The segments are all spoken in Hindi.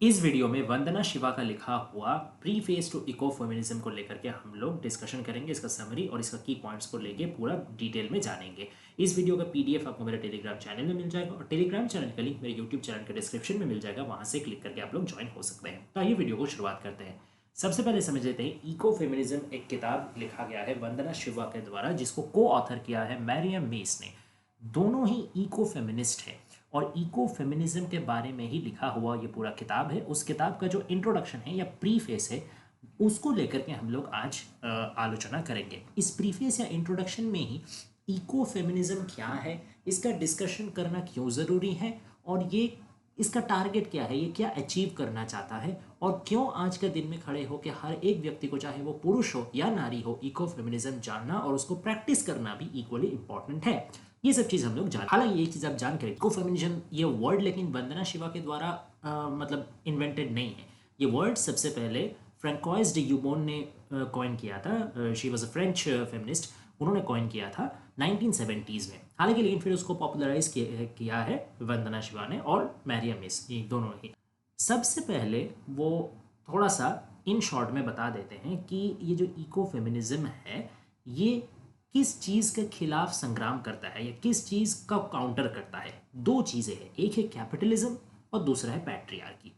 इस वीडियो में वंदना शिवा का लिखा हुआ प्रीफेस टू इको फेमिनिज्म को लेकर के हम लोग डिस्कशन करेंगे, इसका समरी और इसका की पॉइंट्स को लेके पूरा डिटेल में जानेंगे। इस वीडियो का पीडीएफ आपको मेरे टेलीग्राम चैनल में मिल जाएगा और टेलीग्राम चैनल का लिंक मेरे यूट्यूब चैनल के डिस्क्रिप्शन में मिल जाएगा, वहां से क्लिक करके आप लोग ज्वाइन हो सकते हैं। तो आइए वीडियो को शुरुआत करते हैं। सबसे पहले समझ लेते हैं इको फेमिनिज्म एक किताब लिखा गया है वंदना शिवा के द्वारा, जिसको को ऑथर किया है मैरियम मेस ने। दोनों ही इको फेमिनिस्ट हैं और इको फेमिनिज्म के बारे में ही लिखा हुआ ये पूरा किताब है। उस किताब का जो इंट्रोडक्शन है या प्रीफेस है, उसको लेकर के हम लोग आज आलोचना करेंगे। इस प्रीफेस या इंट्रोडक्शन में ही इको फेमिनिज्म क्या है, इसका डिस्कशन करना क्यों ज़रूरी है और ये इसका टारगेट क्या है, ये क्या अचीव करना चाहता है और क्यों आज के दिन में खड़े हो कि हर एक व्यक्ति को, चाहे वो पुरुष हो या नारी हो, इको फेमिनिज्म जानना और उसको प्रैक्टिस करना भी इक्वली इंपॉर्टेंट है। ये सब चीज़ हम लोग जान, हालांकि ये चीज़ आप जान करें इको फेमिनिज्म ये वर्ड लेकिन वंदना शिवा के द्वारा मतलब इन्वेंटेड नहीं है। ये वर्ड सबसे पहले फ्रेंकोइस डे यूबोन ने कॉइन किया था। She was a French feminist, उन्होंने कॉइन किया था 1970s में। हालांकि लेकिन फिर उसको पॉपुलराइज किया है वंदना शिवा ने और मैरियम मेस, ये दोनों ही। सबसे पहले वो थोड़ा सा इन शॉर्ट में बता देते हैं कि ये जो इको फेमिनिज्म है ये किस चीज़ के खिलाफ संग्राम करता है या किस चीज़ का काउंटर करता है। दो चीज़ें हैं, एक है कैपिटलिज्म और दूसरा है पैट्रियार्की।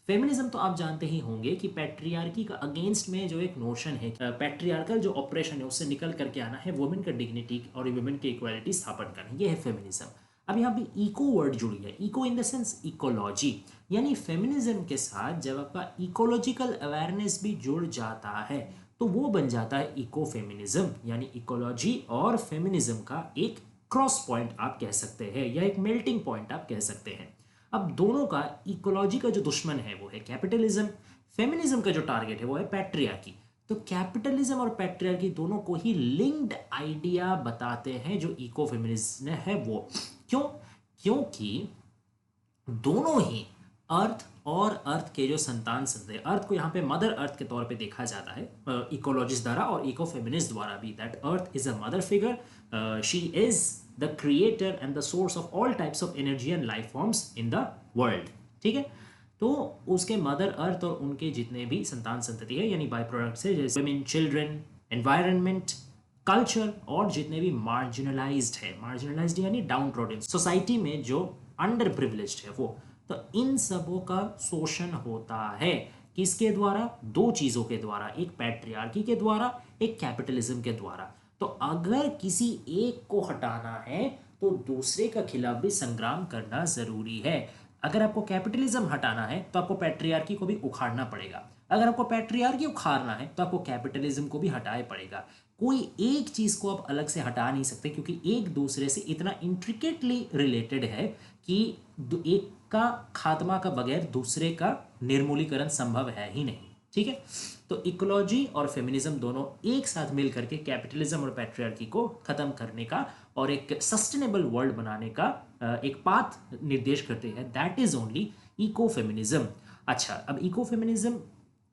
फेमिनिज्म तो आप जानते ही होंगे कि पैट्रियार्की का अगेंस्ट में जो एक नोशन है, पैट्रियार्कल जो ऑपरेशन है उससे निकल करके आना है, वुमेन का डिग्निटी और वुमेन की इक्वालिटी स्थापन करना, ये है फेमिनिज्म। अब यहाँ पे इको वर्ड जुड़ी है, eco in the sense ecology, यानी फेमिनिज्म के साथ जब आपका इकोलॉजिकल अवेयरनेस भी जुड़ जाता है तो वो बन जाता है इको फेमिनिज्म, यानी इकोलॉजी और फेमिनिज्म का एक क्रॉस पॉइंट आप कह सकते हैं या एक मेल्टिंग पॉइंट आप कह सकते हैं। अब दोनों का, इकोलॉजी का जो दुश्मन है वो है कैपिटलिज्म, फेमिनिज्म का जो टारगेट है वो है पैट्रियार्की। तो कैपिटलिज्म और पैट्रियार्की दोनों को ही लिंक्ड आइडिया बताते हैं जो इको फेमिनिज्म है वो। क्यों? क्योंकि दोनों ही अर्थ और अर्थ के जो संतान संतति, अर्थ को यहाँ पे मदर अर्थ के तौर पे देखा जाता है इकोलॉजिस्ट द्वारा और इको फेमिनिस्ट द्वारा भी, that earth is a mother figure, she is the creator and the source of all types of energy and life forms in the world. ठीक है, तो उसके मदर अर्थ और उनके जितने भी संतान संतति है यानी बाई प्रोडक्ट्स है, जैसे वुमेन, चिल्ड्रन, एनवायरनमेंट, कल्चर और जितने भी मार्जिनलाइज्ड है, मार्जिनलाइज्ड यानी डाउन ट्रोडन सोसाइटी में जो अंडर प्रिविलेज्ड है वो, तो इन सबों का शोषण होता है। किसके द्वारा? दो चीजों के द्वारा, एक पैट्रियार्की के द्वारा, एक कैपिटलिज्म के द्वारा। तो अगर किसी एक को हटाना है तो दूसरे का खिलाफ भी संग्राम करना जरूरी है। अगर आपको कैपिटलिज्म हटाना है तो आपको पैट्रियार्की को भी उखाड़ना पड़ेगा, अगर आपको पैट्रियार्की उखाड़ना है तो आपको कैपिटलिज्म को भी हटाए पड़ेगा। कोई एक चीज को आप अलग से हटा नहीं सकते क्योंकि एक दूसरे से इतना इंट्रिकेटली रिलेटेड है कि एक का खात्मा का बगैर दूसरे का निर्मूलीकरण संभव है ही नहीं। ठीक है, तो इकोलॉजी और फेमिनिज्म दोनों एक साथ मिल करके कैपिटलिज्म और पैट्रियार्की को खत्म करने का और एक सस्टेनेबल वर्ल्ड बनाने का एक पाथ निर्देश करते हैं, that is only eco feminism. अच्छा, अब इको फेमिनिज्म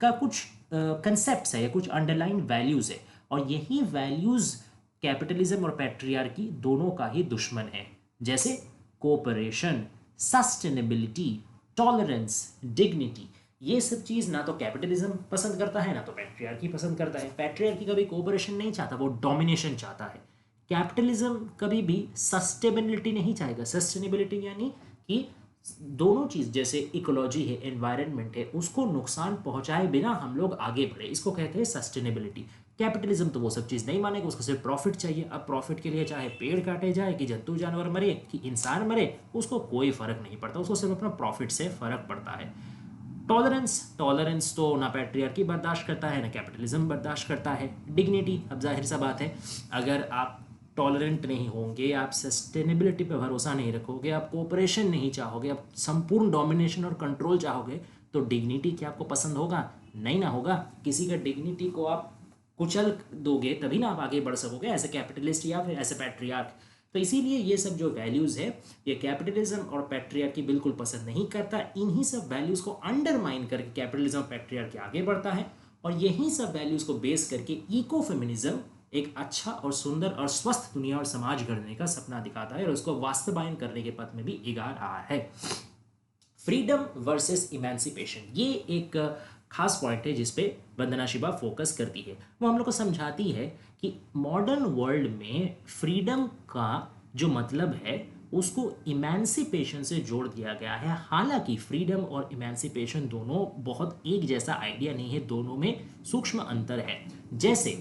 का कुछ कंसेप्ट्स है या कुछ अंडरलाइन वैल्यूज है और यही वैल्यूज कैपिटलिज्म और पैट्रियार्की दोनों का ही दुश्मन है, जैसे कोऑपरेशन, सस्टेनेबिलिटी, टॉलरेंस, डिग्निटी। ये सब चीज ना तो कैपिटलिज्म पसंद करता है ना तो पैट्रियार्की पसंद करता है। पैट्रियार्की कभी कोऑपरेशन नहीं चाहता, वो डोमिनेशन चाहता है। कैपिटलिज्म कभी भी सस्टेनेबिलिटी नहीं चाहेगा। सस्टेनेबिलिटी यानी कि दोनों चीज, जैसे इकोलॉजी है, एनवायरनमेंट है, उसको नुकसान पहुंचाए बिना हम लोग आगे बढ़े, इसको कहते हैं सस्टेनेबिलिटी। कैपिटलिज्म तो वो सब चीज़ नहीं मानेगा, उसको सिर्फ प्रॉफिट चाहिए। अब प्रॉफिट के लिए चाहे पेड़ काटे जाए कि जंतु जानवर मरे कि इंसान मरे, उसको कोई फर्क नहीं पड़ता, उसको सिर्फ अपना प्रॉफिट से फर्क पड़ता है। टॉलरेंस, टॉलरेंस तो ना पैट्रियार्की बर्दाश्त करता है ना कैपिटलिज्म बर्दाश्त करता है। डिग्निटी, अब जाहिर सा बात है, अगर आप टॉलरेंट नहीं होंगे, आप सस्टेनेबिलिटी पे भरोसा नहीं रखोगे, आप कोऑपरेशन नहीं चाहोगे, आप संपूर्ण डोमिनेशन और कंट्रोल चाहोगे, तो डिग्निटी क्या आपको पसंद होगा? नहीं ना होगा। किसी का डिग्निटी को आप कुचल दोगे तभी ना आप आगे बढ़ सकोगे एज ए कैपिटलिस्ट या फिर एज ए पैट्रियार्क। तो इसीलिए ये सब जो वैल्यूज़ है ये कैपिटलिज्म और पैट्रियार्की बिल्कुल पसंद नहीं करता। इन्हीं सब वैल्यूज़ को अंडरमाइन करके कैपिटलिज्म और पैट्रियार्की आगे बढ़ता है और यही सब वैल्यूज़ को बेस करके इको फेमिनिज्म एक अच्छा और सुंदर और स्वस्थ दुनिया और समाज गढ़ने का सपना दिखाता है और उसको वास्तवायन करने के पथ में भी इगा रहा है। फ्रीडम वर्सेस इमेंसिपेशन, ये एक खास पॉइंट है जिस पे वंदना शिवा फोकस करती है। वो हम लोग को समझाती है कि मॉडर्न वर्ल्ड में फ्रीडम का जो मतलब है उसको इमेंसिपेशन से जोड़ दिया गया है। हालांकि फ्रीडम और इमेंसिपेशन दोनों बहुत एक जैसा आइडिया नहीं है, दोनों में सूक्ष्म अंतर है। जैसे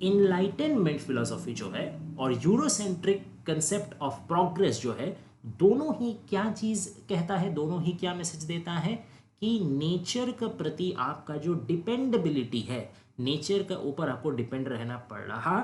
इनलाइटनमेंट फिलोसॉफी जो है और यूरोसेंट्रिक कंसेप्ट ऑफ प्रोग्रेस जो है, दोनों ही क्या चीज़ कहता है, दोनों ही क्या मैसेज देता है कि नेचर के प्रति आपका जो डिपेंडेबिलिटी है, नेचर के ऊपर आपको डिपेंड रहना पड़ रहा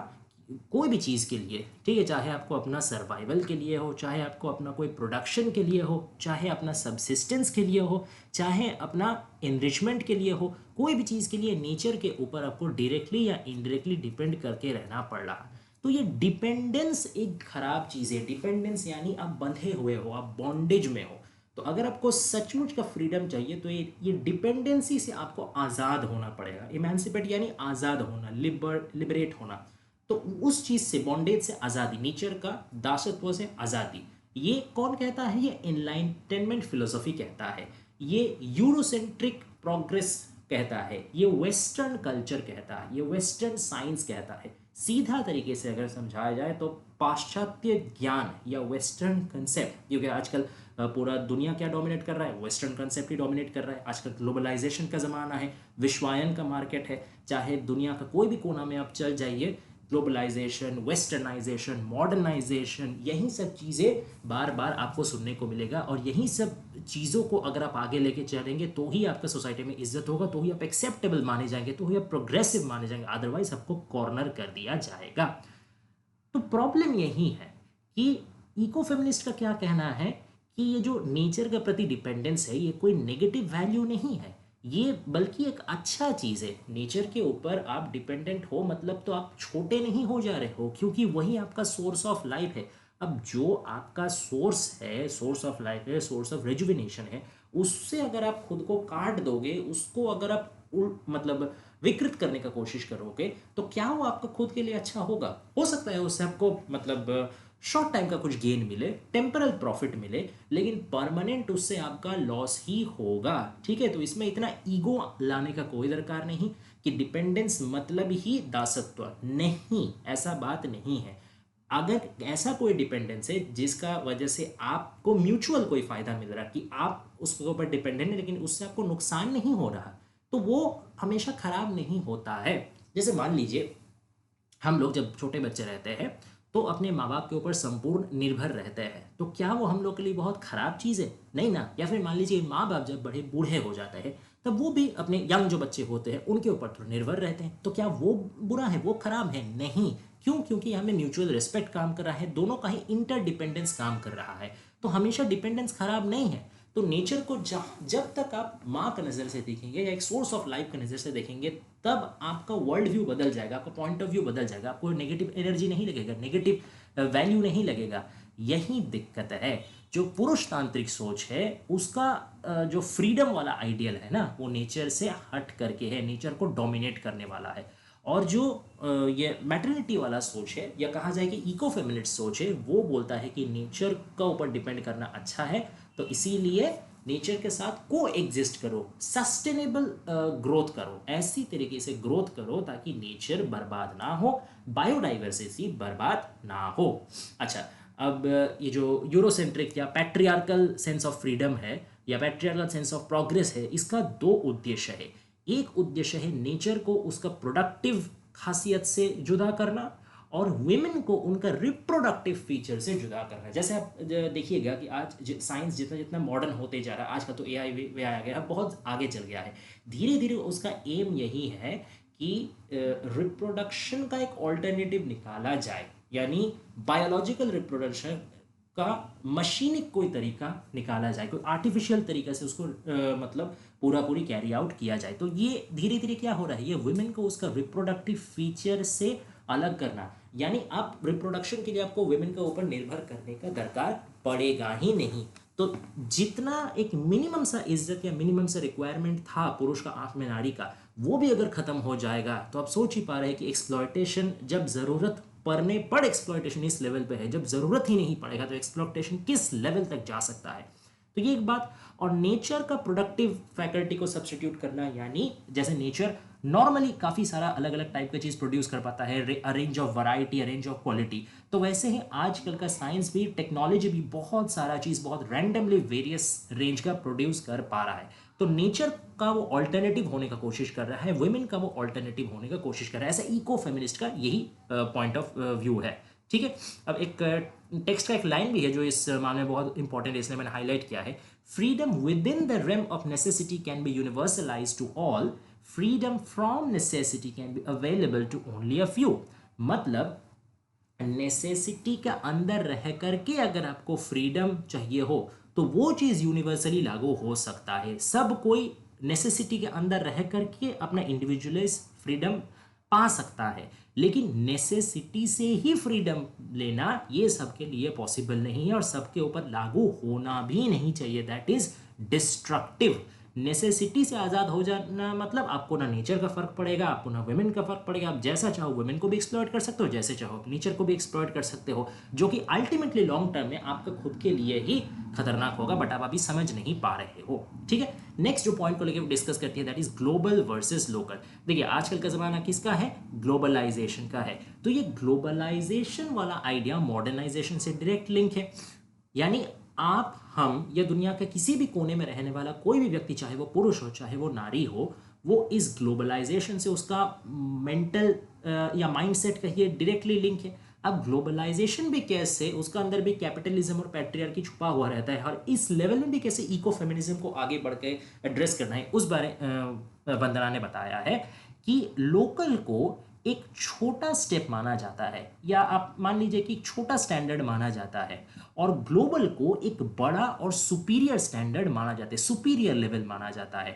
कोई भी चीज़ के लिए, ठीक है, चाहे आपको अपना सर्वाइवल के लिए हो, चाहे आपको अपना कोई प्रोडक्शन के लिए हो, चाहे अपना सबसिस्टेंस के लिए हो, चाहे अपना इनरिचमेंट के लिए हो, कोई भी चीज़ के लिए नेचर के ऊपर आपको डायरेक्टली या इनडायरेक्टली डिपेंड करके रहना पड़ रहा। तो ये डिपेंडेंस एक खराब चीज़ है। डिपेंडेंस यानी आप बंधे हुए हो, आप बॉन्डेज में हो। तो अगर आपको सचमुच का फ्रीडम चाहिए तो ये डिपेंडेंसी से आपको आज़ाद होना पड़ेगा। इमेंसिपेट यानी आज़ाद होना, लिबरेट होना। तो उस चीज़ से, बॉन्डेज से आज़ादी, नेचर का दासत्व से आज़ादी, ये कौन कहता है? ये एनलाइटनमेंट फिलोसॉफी कहता है, ये यूरोसेंट्रिक प्रोग्रेस कहता है, ये वेस्टर्न कल्चर कहता है, ये वेस्टर्न साइंस कहता है। सीधा तरीके से अगर समझाया जाए तो पाश्चात्य ज्ञान या वेस्टर्न कंसेप्ट, क्योंकि आजकल पूरा दुनिया क्या डोमिनेट कर रहा है? वेस्टर्न कंसेप्ट ही डोमिनेट कर रहा है। आजकल ग्लोबलाइजेशन का ज़माना है, विश्वायन का मार्केट है, चाहे दुनिया का कोई भी कोना में आप चल जाइए, ग्लोबलाइजेशन, वेस्टर्नाइजेशन, मॉडर्नाइजेशन, यही सब चीज़ें बार बार आपको सुनने को मिलेगा। और यही सब चीज़ों को अगर आप आगे लेके चलेंगे तो ही आपका सोसाइटी में इज्जत होगा, तो ही आप एक्सेप्टेबल माने जाएंगे, तो ही आप प्रोग्रेसिव माने जाएंगे, अदरवाइज आपको कॉर्नर कर दिया जाएगा। तो प्रॉब्लम यही है कि इको फेमिनिस्ट का क्या कहना है कि ये जो नेचर के प्रति डिपेंडेंस है, ये कोई नेगेटिव वैल्यू नहीं है, ये बल्कि एक अच्छा चीज़ है। नेचर के ऊपर आप डिपेंडेंट हो मतलब तो आप छोटे नहीं हो जा रहे हो, क्योंकि वही आपका सोर्स ऑफ लाइफ है। अब जो आपका सोर्स है, सोर्स ऑफ लाइफ है, सोर्स ऑफ रेजुविनेशन है, उससे अगर आप खुद को काट दोगे, उसको अगर आप मतलब विकृत करने का कोशिश करोगे, तो क्या वो आपका खुद के लिए अच्छा होगा? हो सकता है उससे आपको मतलब शॉर्ट टाइम का कुछ गेन मिले, टेम्परल प्रॉफिट मिले, लेकिन परमानेंट उससे आपका लॉस ही होगा। ठीक है, तो इसमें इतना ईगो लाने का कोई दरकार नहीं कि डिपेंडेंस मतलब ही दासत्व, नहीं, ऐसा बात नहीं है। अगर ऐसा कोई डिपेंडेंस है जिसका वजह से आपको म्यूचुअल कोई फायदा मिल रहा है कि आप उसके ऊपर डिपेंडेंट है लेकिन उससे आपको नुकसान नहीं हो रहा, तो वो हमेशा खराब नहीं होता है। जैसे मान लीजिए हम लोग जब छोटे बच्चे रहते हैं तो अपने माँ बाप के ऊपर संपूर्ण निर्भर रहते हैं, तो क्या वो हम लोग के लिए बहुत खराब चीज़ है? नहीं ना। या फिर मान लीजिए माँ बाप जब बड़े बूढ़े हो जाते हैं तब वो भी अपने यंग जो बच्चे होते हैं उनके ऊपर तो निर्भर रहते हैं, तो क्या वो बुरा है, वो खराब है? नहीं। क्यों? क्योंकि हमें म्यूचुअल रिस्पेक्ट काम कर रहा है, दोनों का ही इंटरडिपेंडेंस काम कर रहा है। तो हमेशा डिपेंडेंस खराब नहीं है। तो नेचर को जब तक आप माँ का नज़र से देखेंगे या एक सोर्स ऑफ लाइफ का नज़र से देखेंगे, तब आपका वर्ल्ड व्यू बदल जाएगा, आपका पॉइंट ऑफ व्यू बदल जाएगा, आपको नेगेटिव एनर्जी नहीं लगेगा, नेगेटिव वैल्यू नहीं लगेगा। यही दिक्कत है। जो पुरुष तांत्रिक सोच है उसका जो फ्रीडम वाला आइडियल है ना, वो नेचर से हट करके है, नेचर को डोमिनेट करने वाला है। और जो ये मैटर्निटी वाला सोच है, या कहा जाए कि इको फेमिनिस्ट सोच है, वो बोलता है कि नेचर का ऊपर डिपेंड करना अच्छा है, तो इसीलिए नेचर के साथ को एग्जिस्ट करो, सस्टेनेबल ग्रोथ करो, ऐसी तरीके से ग्रोथ करो ताकि नेचर बर्बाद ना हो, बायोडाइवर्सिटी बर्बाद ना हो। अच्छा, अब ये जो यूरोसेंट्रिक या पैट्रियार्कल सेंस ऑफ फ्रीडम है या पैट्रियार्कल सेंस ऑफ प्रोग्रेस है, इसका दो उद्देश्य है। एक उद्देश्य है नेचर को उसका प्रोडक्टिव खासियत से जुदा करना, और वुमेन को उनका रिप्रोडक्टिव फीचर से जुदा करना। जैसे आप देखिएगा कि आज साइंस जितना जितना मॉडर्न होते जा रहा है, आज का तो एआई वे आ गया, बहुत आगे चल गया है, धीरे धीरे उसका एम यही है कि रिप्रोडक्शन का एक ऑल्टरनेटिव निकाला जाए, यानी बायोलॉजिकल रिप्रोडक्शन का मशीनिक कोई तरीका निकाला जाए, कोई आर्टिफिशियल तरीका से उसको मतलब पूरी कैरी आउट किया जाए। तो ये धीरे धीरे क्या हो रहा है, ये वुमेन को उसका रिप्रोडक्टिव फीचर से अलग करना, यानी आप रिप्रोडक्शन के लिए आपको वुमेन के ऊपर निर्भर करने का दरकार पड़ेगा ही नहीं। तो जितना एक मिनिमम सा इज्जत या मिनिमम सा रिक्वायरमेंट था पुरुष का आंख में नारी का, वो भी अगर खत्म हो जाएगा तो आप सोच ही पा रहे हैं कि एक्सप्लॉयटेशन जब ज़रूरत पड़ने पर एक्सप्लॉयटेशन इस लेवल पे है, जब ज़रूरत ही नहीं पड़ेगा तो एक्सप्लॉयटेशन किस लेवल तक जा सकता है। तो ये एक बात। और नेचर का प्रोडक्टिव फैकल्टी को सब्स्टिट्यूट करना, यानी जैसे नेचर नॉर्मली काफ़ी सारा अलग अलग टाइप का चीज़ प्रोड्यूस कर पाता है, arrange of variety, arrange of quality, तो वैसे ही आजकल का साइंस भी, टेक्नोलॉजी भी बहुत सारा चीज़ बहुत रैंडमली वेरियस रेंज का प्रोड्यूस कर पा रहा है। तो नेचर का वो ऑल्टरनेटिव होने का कोशिश कर रहा है, वुमेन का वो ऑल्टरनेटिव होने का कोशिश कर रहा है। ऐसा इको फेमिनिस्ट का यही पॉइंट ऑफ व्यू है। ठीक है, अब एक टेक्स्ट का एक लाइन भी है जो इस मामले में बहुत इंपॉर्टेंट है, इसलिए मैंने हाईलाइट किया है। Freedom within the realm of necessity can be universalize to all, freedom from necessity can be available to only a few. मतलब नेसेसिटी का अंदर रह करके अगर आपको फ्रीडम चाहिए हो तो वो चीज़ यूनिवर्सली लागू हो सकता है। सब कोई नेसेसिटी के अंदर रह करके अपना इंडिविजुअलाइज फ्रीडम पा सकता है, लेकिन नेसेसिटी से ही फ्रीडम लेना ये सबके लिए पॉसिबल नहीं है और सबके ऊपर लागू होना भी नहीं चाहिए। That is destructive. नेसेसिटी से आज़ाद हो जाना मतलब आपको ना नेचर का फर्क पड़ेगा, आपको ना वुमेन का फर्क पड़ेगा। आप जैसा चाहो वुमेन को भी एक्सप्लॉइट कर सकते हो, जैसे चाहो नेचर को भी एक्सप्लॉइट कर सकते हो, जो कि अल्टीमेटली लॉन्ग टर्म में आपका खुद के लिए ही खतरनाक होगा, बट आप अभी समझ नहीं पा रहे हो। ठीक है, नेक्स्ट जो पॉइंट को लेकर डिस्कस करती है that is global versus local. देखिए आजकल का जमाना किसका है? ग्लोबलाइजेशन का है। तो ये ग्लोबलाइजेशन वाला आइडिया मॉडर्नाइजेशन से डायरेक्ट लिंक है। यानी आप, हम या दुनिया के किसी भी कोने में रहने वाला कोई भी व्यक्ति, चाहे वो पुरुष हो चाहे वो नारी हो, वो इस ग्लोबलाइजेशन से उसका मेंटल या माइंडसेट कहिए डायरेक्टली लिंक है। अब ग्लोबलाइजेशन भी कैसे, उसका अंदर भी कैपिटलिज्म और पैट्रियार्की छुपा हुआ रहता है, और इस लेवल में भी कैसे इको फेमिनिज्म को आगे बढ़ के एड्रेस करना है, उस बारे वंदना ने बताया है कि लोकल को एक छोटा स्टेप माना जाता है, या आप मान लीजिए कि एक छोटा स्टैंडर्ड माना जाता है, और ग्लोबल को एक बड़ा और सुपीरियर स्टैंडर्ड माना जाता है, सुपीरियर लेवल माना जाता है।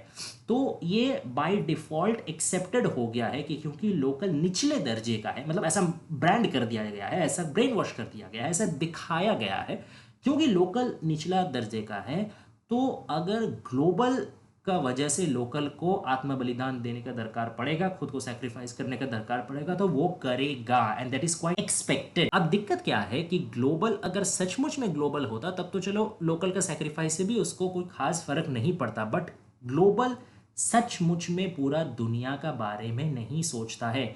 तो ये बाय डिफॉल्ट एक्सेप्टेड हो गया है कि क्योंकि लोकल निचले दर्जे का है, मतलब ऐसा ब्रांड कर दिया गया है, ऐसा ब्रेन वॉश कर दिया गया है, ऐसा दिखाया गया है, क्योंकि लोकल निचला दर्जे का है। तो अगर ग्लोबल का वजह से लोकल को आत्म बलिदान देने का दरकार पड़ेगा, खुद को सैक्रिफाइस करने का दरकार पड़ेगा, तो वो करेगा, and that is quite expected. अब दिक्कत क्या है कि ग्लोबल अगर सचमुच में ग्लोबल होता तब तो चलो लोकल का सैक्रिफाइस से भी उसको कोई खास फर्क नहीं पड़ता, बट ग्लोबल सचमुच में पूरा दुनिया का बारे में नहीं सोचता है।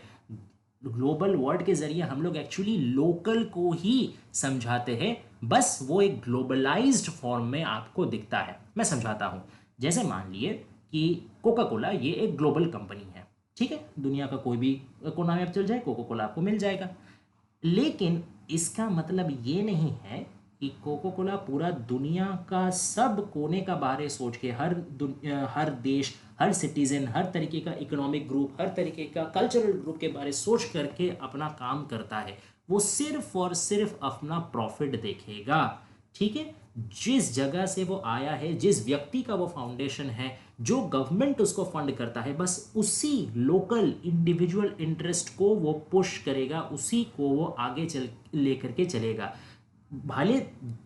ग्लोबल वर्ड के जरिए हम लोग एक्चुअली लोकल को ही समझाते हैं, बस वो एक ग्लोबलाइज्ड फॉर्म में आपको दिखता है। मैं समझाता हूँ। जैसे मान लिए कि कोका कोला ये एक ग्लोबल कंपनी है, ठीक है, दुनिया का कोई भी कोना में आप चल जाए कोका कोला आपको मिल जाएगा, लेकिन इसका मतलब ये नहीं है कि कोका कोला पूरा दुनिया का सब कोने का बारे सोच के, हर देश, हर सिटीजन, हर तरीके का इकोनॉमिक ग्रुप, हर तरीके का कल्चरल ग्रुप के बारे सोच करके अपना काम करता है। वो सिर्फ और सिर्फ अपना प्रॉफिट देखेगा। ठीक है, जिस जगह से वो आया है, जिस व्यक्ति का वो फाउंडेशन है, जो गवर्नमेंट उसको फंड करता है, बस उसी लोकल इंडिविजुअल इंटरेस्ट को वो पुश करेगा, उसी को वो आगे चल लेकर के चलेगा। भले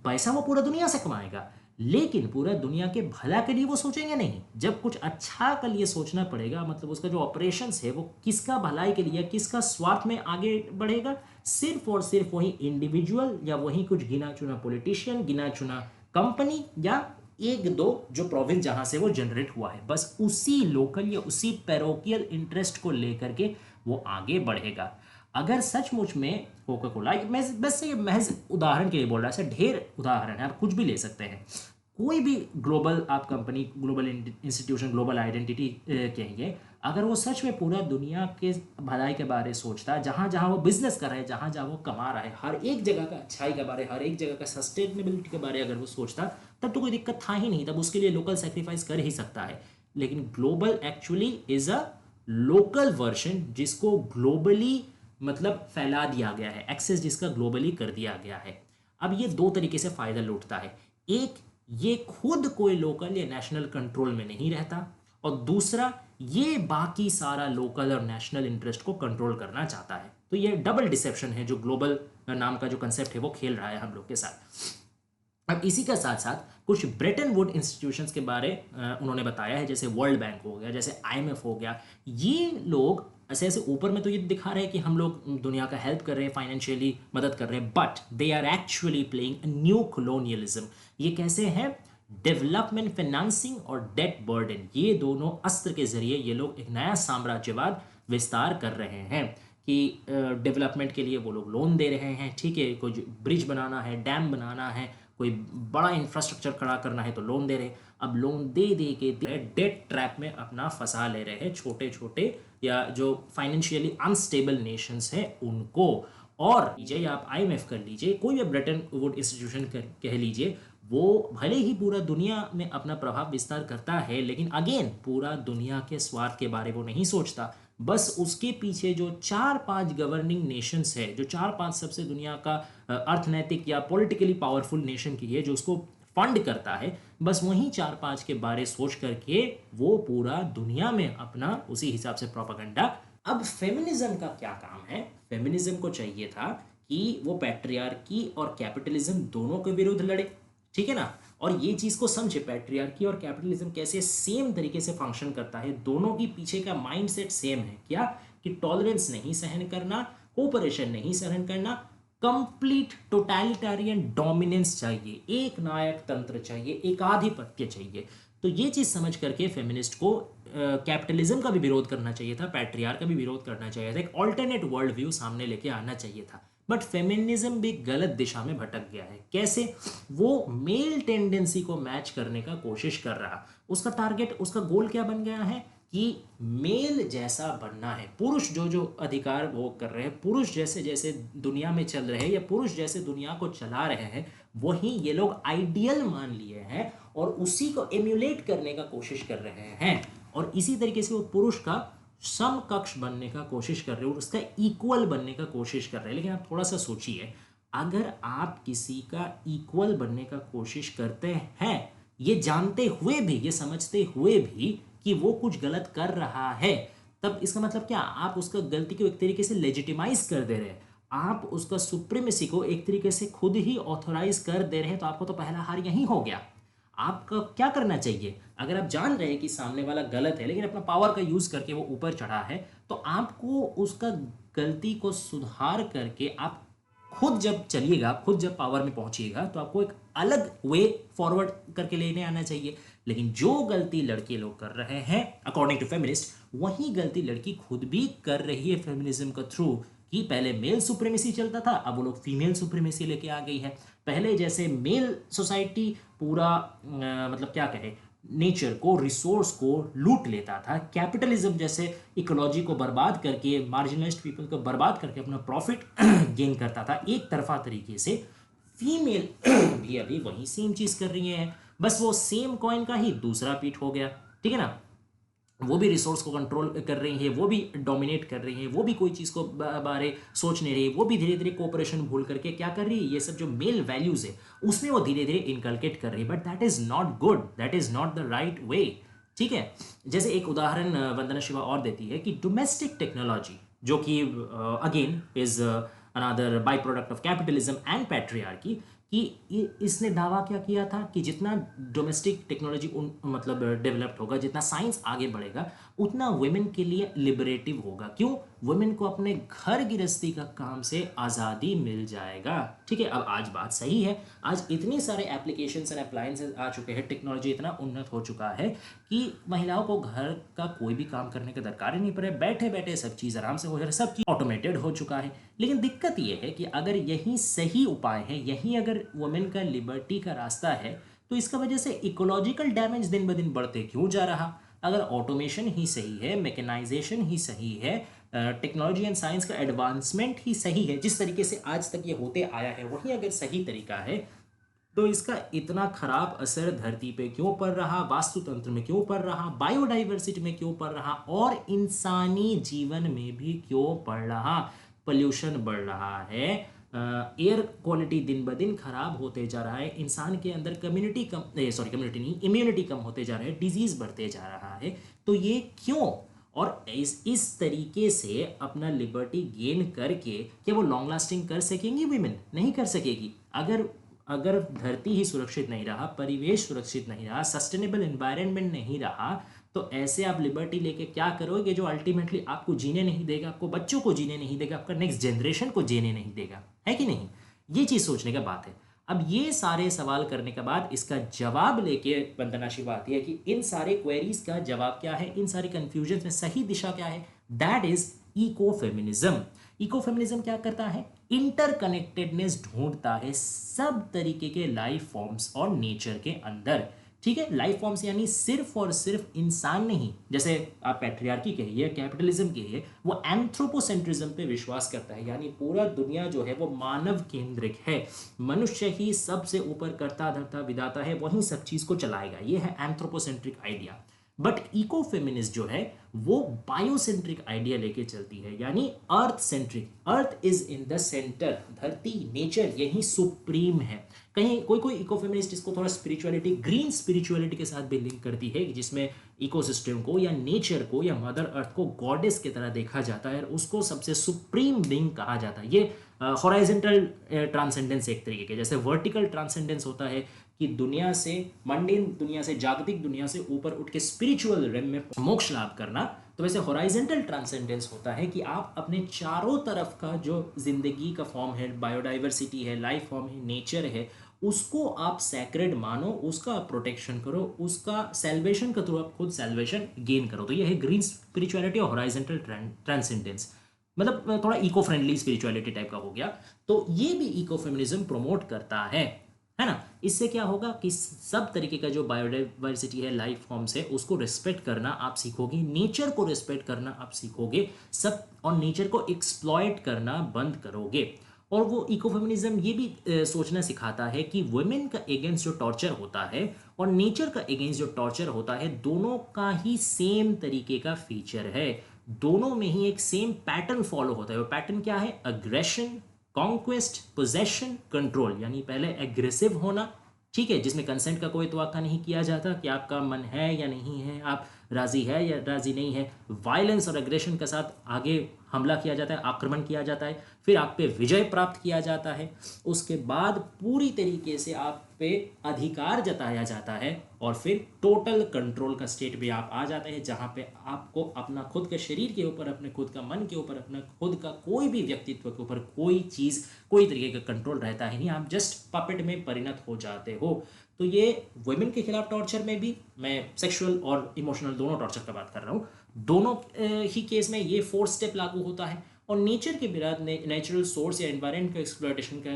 पैसा वो पूरा दुनिया से कमाएगा, लेकिन पूरा दुनिया के भला के लिए वो सोचेंगे नहीं। जब कुछ अच्छा के लिए सोचना पड़ेगा, मतलब उसका जो ऑपरेशंस है वो किसका भलाई के लिए, किसका स्वार्थ में आगे बढ़ेगा, सिर्फ और सिर्फ वही इंडिविजुअल या वही कुछ गिना चुना पॉलिटिशियन, गिना चुना कंपनी, या एक दो जो प्रोविंस जहां से वो जनरेट हुआ है, बस उसी लोकल या उसी पैरोकियल इंटरेस्ट को लेकर के वो आगे बढ़ेगा। अगर सचमुच में कोका कोला, मैं बस ये महज उदाहरण के लिए बोल रहा हूँ, ऐसे ढेर उदाहरण है, आप कुछ भी ले सकते हैं, कोई भी ग्लोबल आप company, global institution, global identity कहिए, अगर वो सच में पूरा दुनिया के भलाई के बारे सोचता है, जहाँ जहाँ वो बिजनेस कर रहा है, जहाँ जहाँ वो कमा रहा है, हर एक जगह का अच्छाई के बारे, हर एक जगह का सस्टेनेबिलिटी के बारे अगर वो सोचता, तब तो कोई दिक्कत था ही नहीं, तब उसके लिए लोकल सेक्रीफाइस कर ही सकता है। लेकिन global actually is a local version, जिसको ग्लोबली मतलब फैला दिया गया है, एक्सेस जिसका ग्लोबली कर दिया गया है। अब ये दो तरीके से फायदा लूटता है, एक ये खुद कोई लोकल या नेशनल कंट्रोल में नहीं रहता, और दूसरा ये बाकी सारा लोकल और नेशनल इंटरेस्ट को कंट्रोल करना चाहता है। तो ये डबल डिसेप्शन है जो ग्लोबल नाम का जो कंसेप्ट है वो खेल रहा है हम लोग के साथ। अब इसी के साथ साथ कुछ ब्रेटन वुड इंस्टीट्यूशंस के बारे उन्होंने बताया है, जैसे वर्ल्ड बैंक हो गया, जैसे IMF हो गया। ये लोग ऐसे ऐसे ऊपर में तो ये दिखा रहे हैं कि हम लोग दुनिया का हेल्प कर रहे हैं, फाइनेंशियली मदद कर रहे हैं, but they are actually playing new colonialism. ये कैसे है? डेवलपमेंट फाइनेंसिंग और डेट बर्डन, ये दोनों अस्त्र के जरिए ये लोग एक नया साम्राज्यवाद विस्तार कर रहे हैं कि डेवलपमेंट के लिए वो लोग लोन दे रहे हैं, ठीक है, कोई ब्रिज बनाना है, डैम बनाना है, कोई बड़ा इंफ्रास्ट्रक्चर खड़ा करना है तो लोन दे रहे हैं। अब लोन दे दे के डेट ट्रैप में अपना फंसा ले रहे हैं छोटे छोटे या जो फाइनेंशियली अनस्टेबल नेशंस हैं उनको। और लीजिए या आप आईएमएफ कर लीजिए, कोई भी ब्रिटेन वुड इंस्टीट्यूशन कह लीजिए, वो भले ही पूरा दुनिया में अपना प्रभाव विस्तार करता है, लेकिन अगेन पूरा दुनिया के स्वार्थ के बारे वो नहीं सोचता। बस उसके पीछे जो 4-5 गवर्निंग नेशंस है, जो 4-5 सबसे दुनिया का अर्थनैतिक या पॉलिटिकली पावरफुल नेशन की है जो उसको फंड करता है, बस वही 4-5 के बारे सोच करके वो पूरा दुनिया में अपना उसी हिसाब से प्रोपेगेंडा। अब फेमिनिज्म का क्या काम है? फेमिनिज्म को चाहिए था कि वो पैट्रियार्की और कैपिटलिज्म दोनों के विरुद्ध लड़े, ठीक है ना, और ये चीज को समझे पैट्रियार्की और कैपिटलिज्म कैसे सेम तरीके से फंक्शन करता है, दोनों के पीछे का माइंडसेट सेम है। क्या? कि टॉलरेंस नहीं सहन करना, कोऑपरेशन नहीं सहन करना, कंप्लीट टोटलिटेरियन डोमिनेंस चाहिए, एक नायक तंत्र चाहिए, एकाधिपत्य चाहिए। तो ये चीज समझ करके फेमिनिस्ट को कैपिटलिज्म का भी विरोध करना चाहिए था, पैट्रियार्क का भी विरोध करना चाहिए था, एक ऑल्टरनेट वर्ल्ड व्यू सामने लेके आना चाहिए था। बट फेमिनिज्म भी गलत दिशा में भटक गया है। कैसे? वो मेल टेंडेंसी को मैच करने का कोशिश कर रहा, उसका टारगेट, उसका गोल क्या बन गया है कि मेल जैसा बनना है, पुरुष जो जो अधिकार वो कर रहे हैं, पुरुष जैसे जैसे दुनिया में चल रहे हैं या पुरुष जैसे दुनिया को चला रहे हैं, वही ये लोग आइडियल मान लिए हैं और उसी को एम्यूलेट करने का कोशिश कर रहे हैं। और इसी तरीके से वो पुरुष का समकक्ष बनने का कोशिश कर रहे हैं और उसका इक्वल बनने का कोशिश कर रहे हैं। लेकिन आप थोड़ा सा सोचिए, अगर आप किसी का इक्वल बनने का कोशिश करते हैं, ये जानते हुए भी, ये समझते हुए भी कि वो कुछ गलत कर रहा है, तब इसका मतलब क्या? आप उसका गलती को एक तरीके से लेजिटिमाइज कर दे रहे हैं, आप उसका सुप्रीमेसी को एक तरीके से खुद ही ऑथोराइज कर दे रहे हैं। तो आपको तो पहला हार यहीं हो गया। आपका क्या करना चाहिए? अगर आप जान रहे हैं कि सामने वाला गलत है लेकिन अपना पावर का यूज करके वो ऊपर चढ़ा है, तो आपको उसका गलती को सुधार करके आप खुद जब चलिएगा, खुद जब पावर में पहुंचिएगा, तो आपको एक अलग वे फॉरवर्ड करके लेने आना चाहिए। लेकिन जो गलती लड़के लोग कर रहे हैं अकॉर्डिंग टू फेमिनिस्ट, वही गलती लड़की खुद भी कर रही है फेमिनिज्म का थ्रू। कि पहले मेल सुप्रीमेसी चलता था, अब वो लोग फीमेल सुप्रीमेसी लेके आ गई है। पहले जैसे मेल सोसाइटी पूरा मतलब क्या कहे, नेचर को, रिसोर्स को लूट लेता था, कैपिटलिज्म जैसे इकोलॉजी को बर्बाद करके, मार्जिनलाइज्ड पीपल को बर्बाद करके अपना प्रॉफिट गेन करता था एक तरफा तरीके से, फीमेल भी अभी वही सेम चीज कर रही हैं। बस वो सेम कॉइन का ही दूसरा पीठ हो गया, ठीक है ना। वो भी रिसोर्स को कंट्रोल कर रही है, वो भी डोमिनेट कर रही है, वो भी कोई चीज़ को बारे सोच नहीं रही, वो भी धीरे धीरे कोऑपरेशन भूल करके क्या कर रही है, ये सब जो मेल वैल्यूज है उसमें वो धीरे धीरे इनकलकेट कर रही है। But that is not good, that is not the right way, ठीक है। जैसे एक उदाहरण वंदना शिवा और देती है कि डोमेस्टिक टेक्नोलॉजी, जो कि again is another by product of capitalism and patriarchy, कि इसने दावा क्या किया था कि जितना डोमेस्टिक टेक्नोलॉजी मतलब डेवलप्ड होगा, जितना साइंस आगे बढ़ेगा, उतना वुमेन के लिए लिबरेटिव होगा। क्यों? वुमेन को अपने घर गृहस्थी का काम से आज़ादी मिल जाएगा, ठीक है। अब आज बात सही है, आज इतने सारे एप्लीकेशंस एंड अप्लायंसेस आ चुके हैं, टेक्नोलॉजी इतना उन्नत हो चुका है कि महिलाओं को घर का कोई भी काम करने का दरकार ही नहीं पड़े, बैठे बैठे सब चीज़ आराम से हो जा रहा है, सब चीज़ ऑटोमेटेड हो चुका है। लेकिन दिक्कत यह है कि अगर यही सही उपाय है, यही अगर वुमेन का लिबर्टी का रास्ता है, तो इसका वजह से इकोलॉजिकल डैमेज दिन ब दिन बढ़ते क्यों जा रहा? अगर ऑटोमेशन ही सही है, मैकेनाइजेशन ही सही है, टेक्नोलॉजी एंड साइंस का एडवांसमेंट ही सही है, जिस तरीके से आज तक ये होते आया है वही अगर सही तरीका है, तो इसका इतना खराब असर धरती पे क्यों पड़ रहा, वास्तुतंत्र में क्यों पड़ रहा, बायोडाइवर्सिटी में क्यों पड़ रहा, और इंसानी जीवन में भी क्यों पड़ रहा? पोल्यूशन बढ़ रहा है, एयर क्वालिटी दिन ब दिन खराब होते जा रहा है, इंसान के अंदर कम्युनिटी नहीं, इम्यूनिटी कम होते जा रहा है, डिजीज बढ़ते जा रहा है। तो ये क्यों? और इस तरीके से अपना लिबर्टी गेन करके क्या वो लॉन्ग लास्टिंग कर सकेंगी विमेन? नहीं कर सकेगी। अगर धरती ही सुरक्षित नहीं रहा, परिवेश सुरक्षित नहीं रहा, सस्टेनेबल एनवायरनमेंट नहीं रहा, तो ऐसे आप लिबर्टी लेके क्या करोगे जो अल्टीमेटली आपको जीने नहीं देगा, आपको बच्चों को जीने नहीं देगा, आपका नेक्स्ट जनरेशन को जीने नहीं देगा, है कि नहीं? ये चीज़ सोचने का बात है। अब ये सारे सवाल करने के बाद इसका जवाब लेके वंदना शिवा आती है कि इन सारे क्वेरीज का जवाब क्या है, इन सारे कंफ्यूजन में सही दिशा क्या है, दैट इज इकोफेमिनिज्म। इकोफेमिनिज्म क्या करता है, इंटरकनेक्टेडनेस ढूंढता है सब तरीके के लाइफ फॉर्म्स और नेचर के अंदर। ठीक है, लाइफ फॉर्म्स यानी सिर्फ और सिर्फ इंसान नहीं, जैसे आप पैट्रियार्की कहिए, कैपिटलिज्म कहिए, वो एंथ्रोपोसेंट्रिज्म पे विश्वास करता है, यानी पूरा दुनिया जो है वो मानव केंद्रिक है, मनुष्य ही सबसे ऊपर करता धरता विधाता है, वही सब चीज को चलाएगा, ये है anthropocentric idea. But eco feminist जो है वो बायोसेंट्रिक आइडिया लेके चलती है, यानी earth centric, earth is in the center, धरती नेचर यही सुप्रीम है। कहीं कोई कोई इको फेमिनिस्ट इसको थोड़ा स्पिरिचुअलिटी, ग्रीन स्पिरिचुअलिटी के साथ भी लिंक करती है, जिसमें इकोसिस्टम को या नेचर को या मदर अर्थ को गॉडेस की तरह देखा जाता है और उसको सबसे सुप्रीम बीइंग कहा जाता है। ये हॉराइजेंटल ट्रांसेंडेंस एक तरीके के, जैसे वर्टिकल ट्रांसेंडेंस होता है कि दुनिया से, मंडेन दुनिया से, जागतिक दुनिया से ऊपर उठ के स्पिरिचुअल रेम में मोक्ष लाभ करना, तो वैसे हॉराइजेंटल ट्रांसेंडेंस होता है कि आप अपने चारों तरफ का जो जिंदगी का फॉर्म है, बायोडाइवर्सिटी है, लाइफ फॉर्म है, नेचर है, उसको आप सैक्रेड मानो, उसका प्रोटेक्शन करो, उसका सेल्वेशन के थ्रू आप खुद सेल्वेशन गेन करो। तो ये है ग्रीन स्पिरिचुअलिटी और हॉराइजेंटल ट्रांसेंडेंस, मतलब थोड़ा इको फ्रेंडली स्पिरिचुअलिटी टाइप का हो गया। तो ये भी इको फेमिनिज्म प्रमोट करता है ना। इससे क्या होगा कि सब तरीके का जो बायोडाइवर्सिटी है, लाइफ फॉर्म्स है, उसको रिस्पेक्ट करना आप सीखोगे, नेचर को रिस्पेक्ट करना आप सीखोगे सब, और नेचर को एक्सप्लॉइट करना बंद करोगे। और वो इकोफेमिनिज्म ये भी सोचना सिखाता है कि वुमेन का अगेंस्ट जो टॉर्चर होता है और नेचर का अगेंस्ट जो टॉर्चर होता है, दोनों का ही सेम तरीके का फीचर है, दोनों में ही एक सेम पैटर्न फॉलो होता है। वो पैटर्न क्या है, अग्रेशन, कॉन्क्वेस्ट, पोजेशन, कंट्रोल, यानी पहले एग्रेसिव होना, ठीक है, जिसमें कंसेंट का कोई तवक्का नहीं किया जाता कि आपका मन है या नहीं है, आप राजी है या राजी नहीं है। वायलेंस और एग्रेशन के साथ आगे हमला किया जाता है, आक्रमण किया जाता है, फिर आप पे विजय प्राप्त किया जाता है, उसके बाद पूरी तरीके से आप पे अधिकार जताया जाता है, और फिर टोटल कंट्रोल का स्टेट भी आप आ जाते हैं, जहाँ पे आपको अपना खुद के शरीर के ऊपर, अपने खुद का मन के ऊपर, अपना खुद का कोई भी व्यक्तित्व के ऊपर कोई चीज़, कोई तरीके का कंट्रोल रहता है नहीं, आप जस्ट पपेट में परिणत हो जाते हो। तो ये वुमेन के खिलाफ टॉर्चर में भी, मैं सेक्सुअल और इमोशनल दोनों टॉर्चर का बात कर रहा हूँ, दोनों ही केस में ये 4 स्टेप लागू होता है। और नेचर के बिराद नेचुरल सोर्स या एनवायरनमेंट का एक्सप्लॉयटेशन का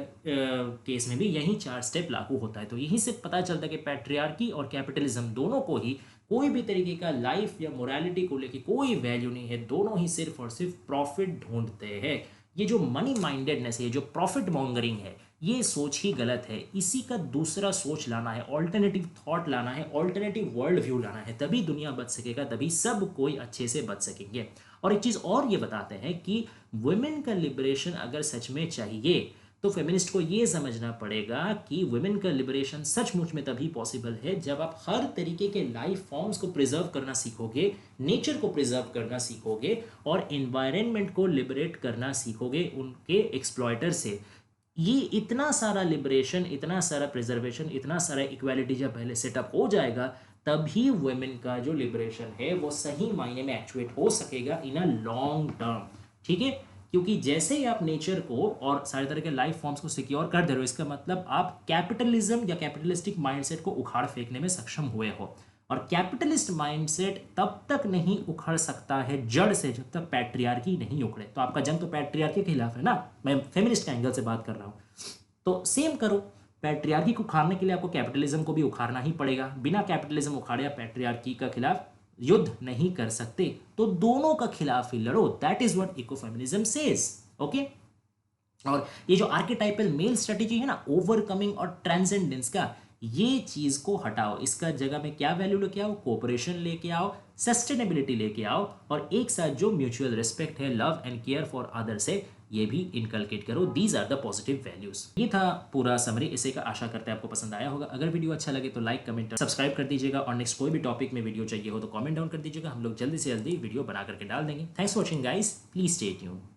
केस में भी यही 4 स्टेप लागू होता है। तो यहीं से पता चलता है कि पैट्रियार्की और कैपिटलिज्म दोनों को ही कोई भी तरीके का लाइफ या मोरालिटी को लेके कोई वैल्यू नहीं है, दोनों ही सिर्फ और सिर्फ प्रॉफिट ढूंढते हैं। ये जो मनी माइंडेडनेस है, जो प्रॉफिट मॉन्गरिंग है, ये सोच ही गलत है। इसी का दूसरा सोच लाना है, ऑल्टरनेटिव थॉट लाना है, ऑल्टरनेटिव वर्ल्ड व्यू लाना है, तभी दुनिया बच सकेगा, तभी सब कोई अच्छे से बच सकेंगे। और एक चीज़ और ये बताते हैं कि वुमेन का लिबरेशन अगर सच में चाहिए तो फेमिनिस्ट को ये समझना पड़ेगा कि वुमेन का लिबरेशन सचमुच में तभी पॉसिबल है जब आप हर तरीके के लाइफ फॉर्म्स को प्रिजर्व करना सीखोगे, नेचर को प्रिजर्व करना सीखोगे, और एनवायरनमेंट को लिबरेट करना सीखोगे उनके एक्सप्लॉयटर से। ये इतना सारा लिबरेशन, इतना सारा प्रिजर्वेशन, इतना सारा इक्वालिटी जब पहले सेटअप हो जाएगा, तभी वुमेन का जो लिबरेशन है वो सही मायने में एक्चुएट हो सकेगा इन अ लॉन्ग टर्म। ठीक है, क्योंकि जैसे ही आप नेचर को और सारे तरह के लाइफ फॉर्म्स को सिक्योर कर दे रहे हो, इसका मतलब आप कैपिटलिज्म या कैपिटलिस्टिक माइंडसेट को उखाड़ फेंकने में सक्षम हुए हो। और कैपिटलिस्ट माइंडसेट तब तक नहीं उखड़ सकता है जड़ से जब तक पैट्रियार्की नहीं उखड़े। तो आपका जंग तो पैट्रियार्की के खिलाफ है ना, मैं फेमिनिस्ट का एंगल से बात कर रहा हूँ। तो सेम करो, पैट्रियार्की को उखाड़ने के लिए आपको कैपिटलिज्म को भी उखाड़ना ही पड़ेगा। बिना कैपिटलिज्म उखाड़े आप पैट्रियार्की का खिलाफ युद्ध नहीं कर सकते, तो दोनों का खिलाफ ही लड़ो। That is what ecofeminism says. Okay, और ये जो आर्केटाइपल मेल स्ट्रेटेजी है ना, ओवरकमिंग और ट्रांसेंडेंस का, ये चीज को हटाओ। इसका जगह में क्या वैल्यू लेके आओ, कोऑपरेशन लेके आओ, सस्टेनेबिलिटी लेके आओ, और एक साथ जो म्यूचुअल रिस्पेक्ट है, love and care for others है, ये भी इनकलकेट करो। These are the positive values. ये था पूरा समरी। इसे का आशा करते हैं आपको पसंद आया होगा। अगर वीडियो अच्छा लगे तो लाइक, कमेंट, सब्सक्राइब कर दीजिएगा, और नेक्स्ट कोई भी टॉपिक में वीडियो चाहिए हो तो कमेंट डाउन कर दीजिएगा। हम लोग जल्दी से जल्दी वीडियो बना करके डाल देंगे। Thanks for watching guys, please stay tuned.